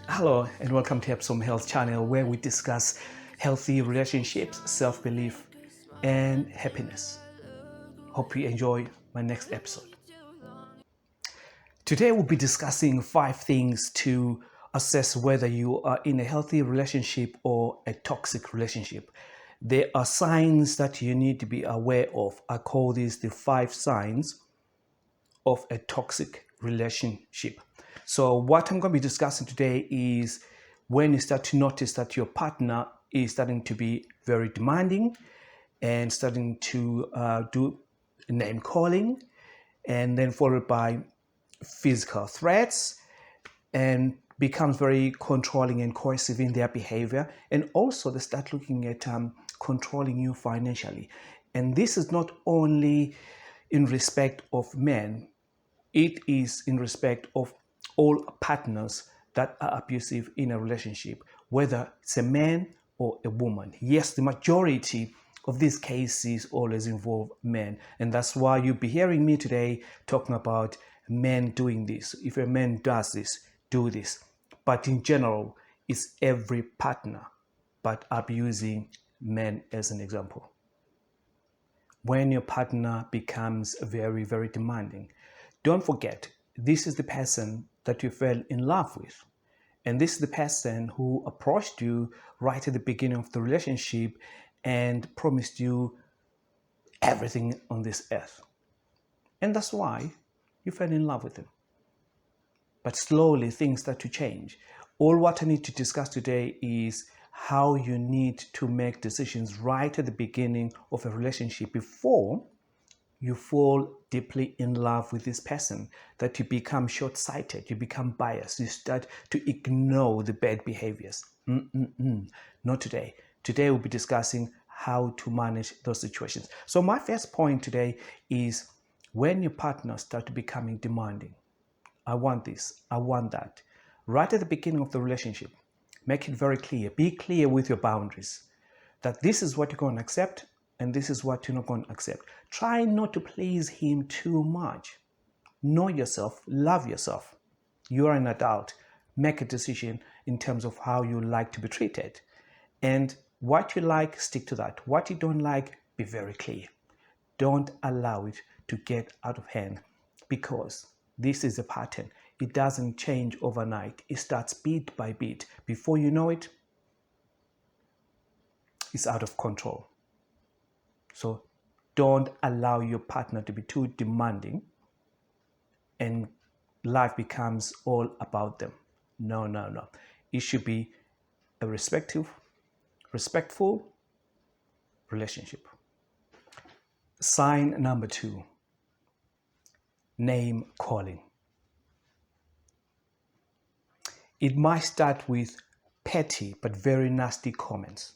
Hello and welcome to Epsom Health channel, where we discuss healthy relationships, self-belief and happiness. Hope you enjoy my next episode. Today we'll be discussing 5 things to assess whether you are in a healthy relationship or a toxic relationship. There are signs that you need to be aware of. I call these the 5 signs of a toxic relationship. So what I'm going to be discussing today is when you start to notice that your partner is starting to be very demanding and starting to do name calling, and then followed by physical threats, and becomes very controlling and coercive in their behavior. And also they start looking at controlling you financially. And this is not only in respect of men, it is in respect of all partners that are abusive in a relationship, whether it's a man or a woman. Yes, the majority of these cases always involve men, and that's why you'll be hearing me today talking about men doing this. If a man does this, do this. But in general, it's every partner, but abusing men as an example. When your partner becomes very, very demanding, don't forget, this is the person that you fell in love with. And this is the person who approached you right at the beginning of the relationship and promised you everything on this earth. And that's why you fell in love with him. But slowly things start to change. All what I need to discuss today is how you need to make decisions right at the beginning of a relationship before you fall deeply in love with this person, that you become short-sighted, you become biased, you start to ignore the bad behaviors. Not today. Today we'll be discussing how to manage those situations. So my first point today is when your partner starts becoming demanding. I want this, I want that. Right at the beginning of the relationship, make it very clear. Be clear with your boundaries, that this is what you're going to accept and this is what you're not going to accept. Try not to please him too much. Know yourself, love yourself. You are an adult. Make a decision in terms of how you like to be treated. And what you like, stick to that. What you don't like, be very clear. Don't allow it to get out of hand, because this is a pattern. It doesn't change overnight. It starts bit by bit. Before you know it, it's out of control. So don't allow your partner to be too demanding and life becomes all about them. No. It should be a respectful relationship. Sign number 2, name calling. It might start with petty but very nasty comments.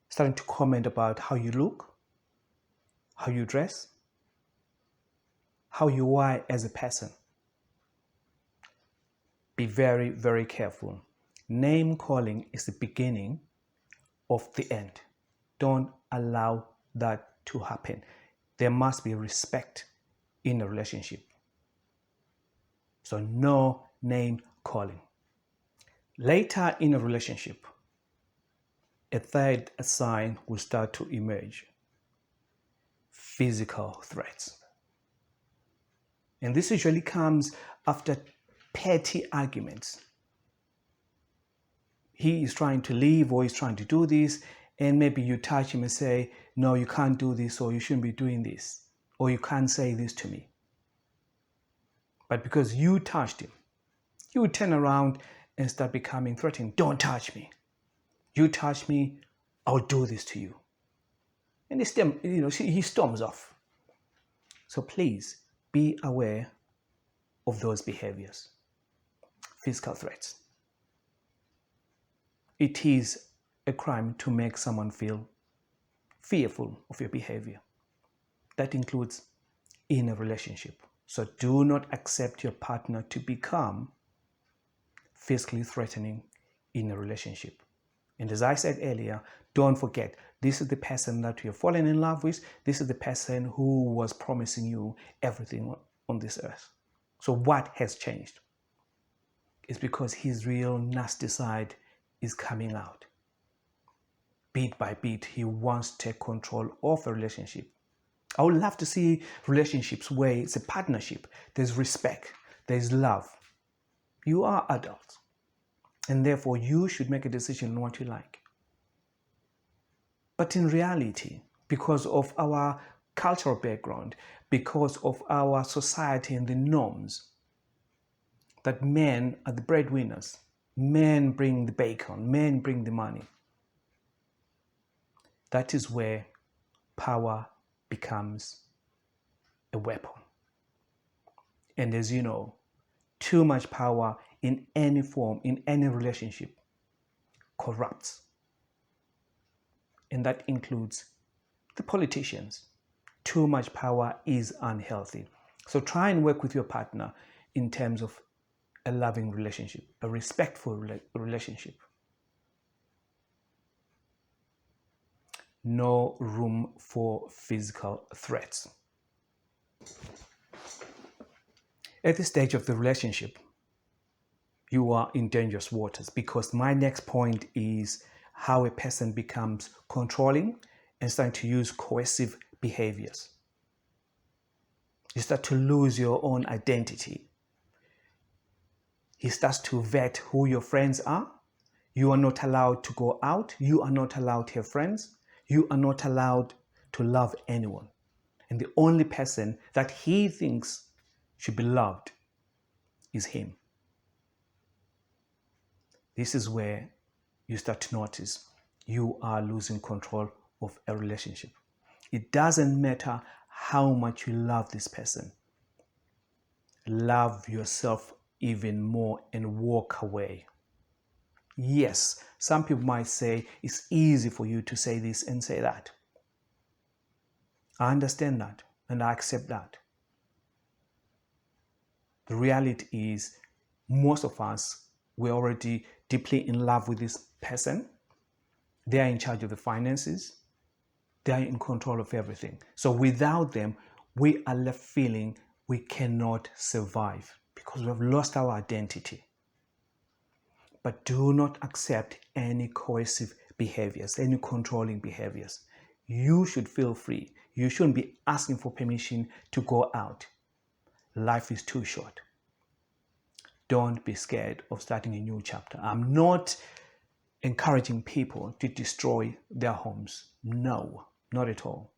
Starting to comment about how you look, how you dress, how you are as a person. Be very, very careful. Name calling is the beginning of the end. Don't allow that to happen. There must be respect in a relationship. So no name calling. Later in a relationship, a third sign will start to emerge. Physical threats. And this usually comes after petty arguments. He is trying to leave or he's trying to do this, and maybe you touch him and say, no, you can't do this, or you shouldn't be doing this, or you can't say this to me. But because you touched him, you would turn around and start becoming threatening. Don't touch me. You touch me, I'll do this to you. And he storms off. So please be aware of those behaviors. Physical threats. It is a crime to make someone feel fearful of your behavior. That includes in a relationship. So do not accept your partner to become physically threatening in a relationship. And as I said earlier, don't forget, this is the person that you're falling in love with. This is the person who was promising you everything on this earth. So what has changed? is because his real nasty side is coming out. Bit by bit, he wants to take control of a relationship. I would love to see relationships where it's a partnership. There's respect, there's love. You are adults, and therefore you should make a decision on what you like. But in reality, because of our cultural background, because of our society and the norms, that men are the breadwinners, men bring the bacon, men bring the money. That is where power becomes a weapon. And as you know, too much power in any form, in any relationship, corrupts. And that includes the politicians. Too much power is unhealthy. So try and work with your partner in terms of a loving relationship, a respectful relationship. No room for physical threats. At this stage of the relationship, you are in dangerous waters, because my next point is how a person becomes controlling and starting to use coercive behaviors. You start to lose your own identity. He starts to vet who your friends are. You are not allowed to go out. You are not allowed to have friends. You are not allowed to love anyone. And the only person that he thinks should be loved is him. This is where you start to notice you are losing control of a relationship. It doesn't matter how much you love this person. Love yourself even more and walk away. Yes, some people might say it's easy for you to say this and say that. I understand that and I accept that. The reality is, most of us, we're already deeply in love with this person. They are in charge of the finances. They are in control of everything. So without them, we are left feeling we cannot survive because we have lost our identity. But do not accept any coercive behaviors, any controlling behaviors. You should feel free. You shouldn't be asking for permission to go out. Life is too short. Don't be scared of starting a new chapter. I'm not encouraging people to destroy their homes. No, not at all.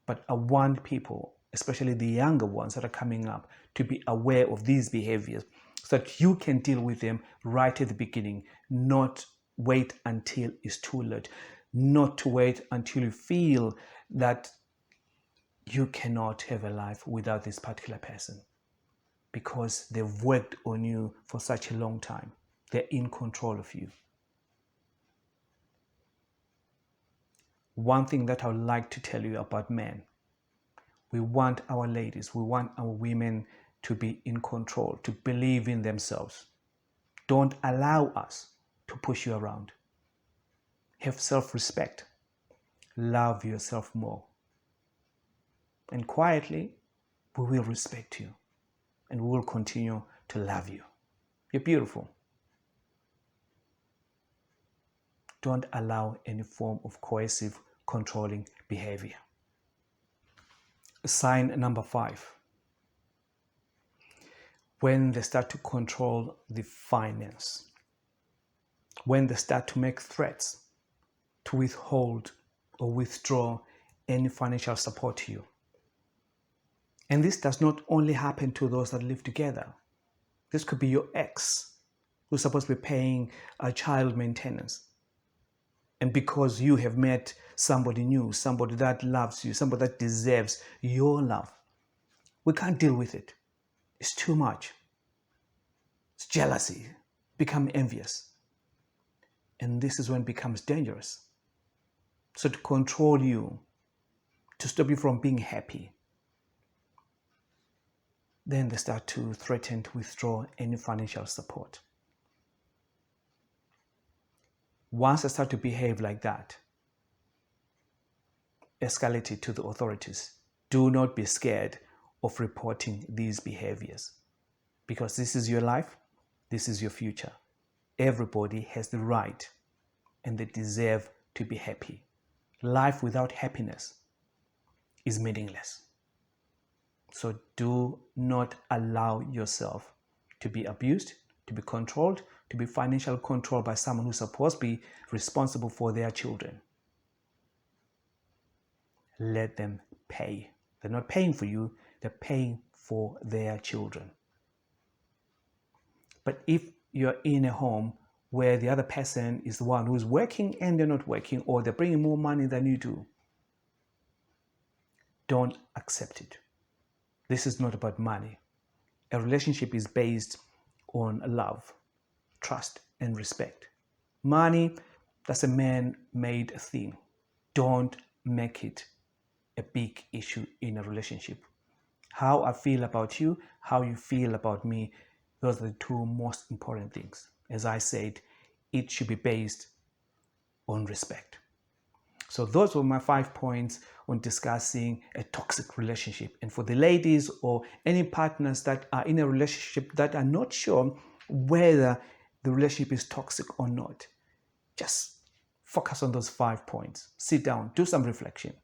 But I want people, especially the younger ones that are coming up, to be aware of these behaviors so that you can deal with them right at the beginning, not wait until it's too late, not to wait until you feel that you cannot have a life without this particular person because they've worked on you for such a long time. They're in control of you. One thing that I would like to tell you about men: we want our ladies, we want our women to be in control, to believe in themselves. Don't allow us to push you around. Have self-respect. Love yourself more. And quietly, we will respect you and we will continue to love you. You're beautiful. Don't allow any form of coercive, controlling behavior. Sign number 5. When they start to control the finance, when they start to make threats to withhold or withdraw any financial support to you. And this does not only happen to those that live together. This could be your ex who's supposed to be paying child maintenance. And because you have met somebody new, somebody that loves you, somebody that deserves your love, we can't deal with it. It's too much. It's jealousy. Become envious. And this is when it becomes dangerous. So to control you, to stop you from being happy, then they start to threaten to withdraw any financial support. Once they start to behave like that, escalate it to the authorities. Do not be scared of reporting these behaviors, because this is your life. This is your future. Everybody has the right and they deserve to be happy. Life without happiness is meaningless. So do not allow yourself to be abused, to be controlled, to be financially controlled by someone who's supposed to be responsible for their children. Let them pay. They're not paying for you, they're paying for their children. But if you're in a home where the other person is the one who's working and they're not working, or they're bringing more money than you do, don't accept it. This is not about money. A relationship is based on love, trust, and respect. Money, that's a man-made thing. Don't make it a big issue in a relationship. How I feel about you, how you feel about me, those are the two most important things. As I said, it should be based on respect. So those were my 5 points on discussing a toxic relationship. And for the ladies or any partners that are in a relationship that are not sure whether the relationship is toxic or not, just focus on those 5 points. Sit down, do some reflection,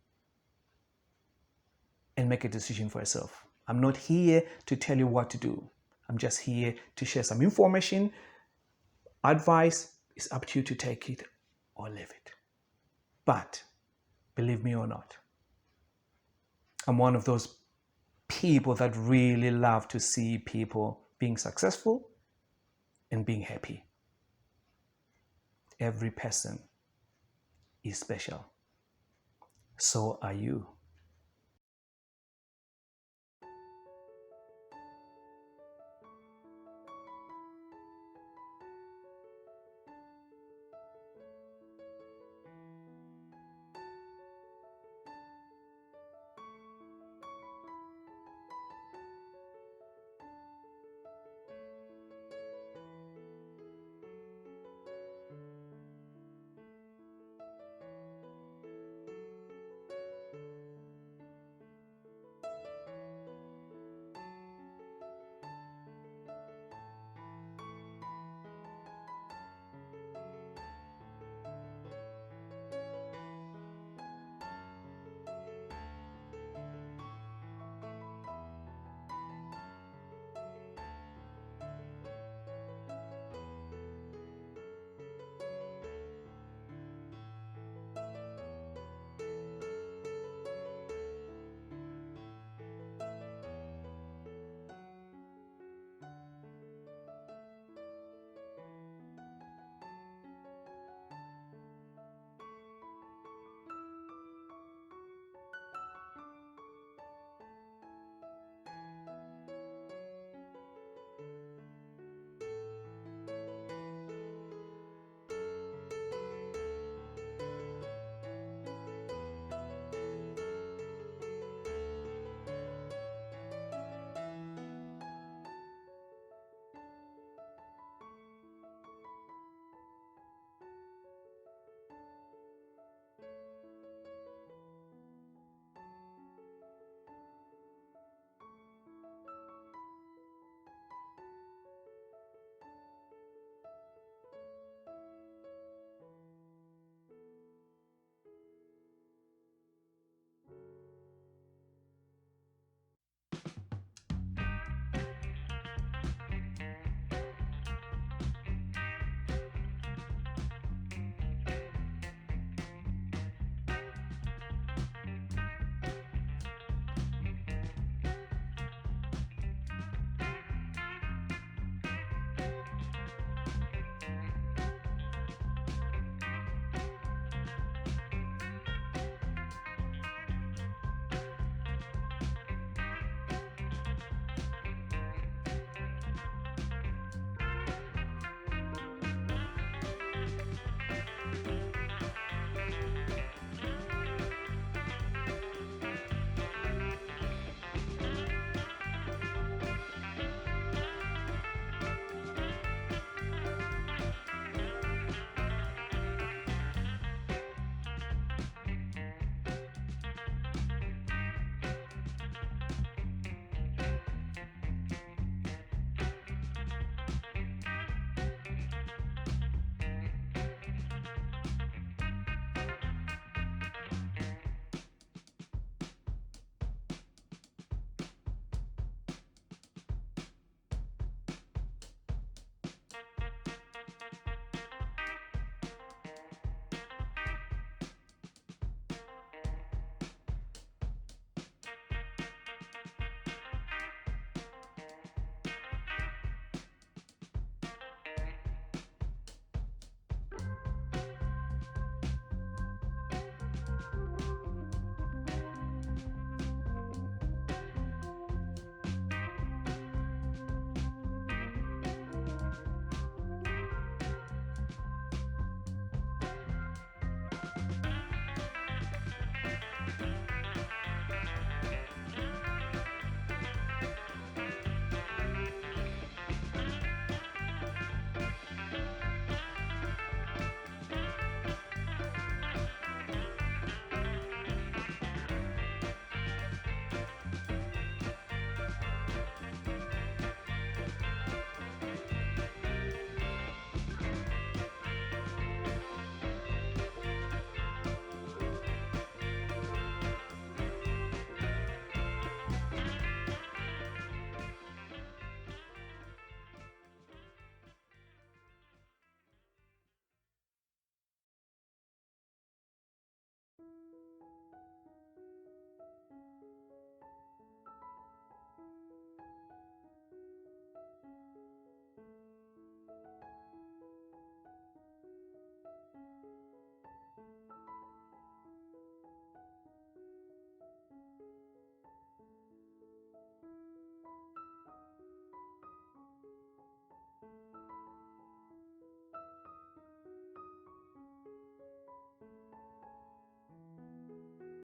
and make a decision for yourself. I'm not here to tell you what to do. I'm just here to share some information. Advice is up to you to take it or leave it. But believe me or not, I'm one of those people that really love to see people being successful and being happy. Every person is special. So are you.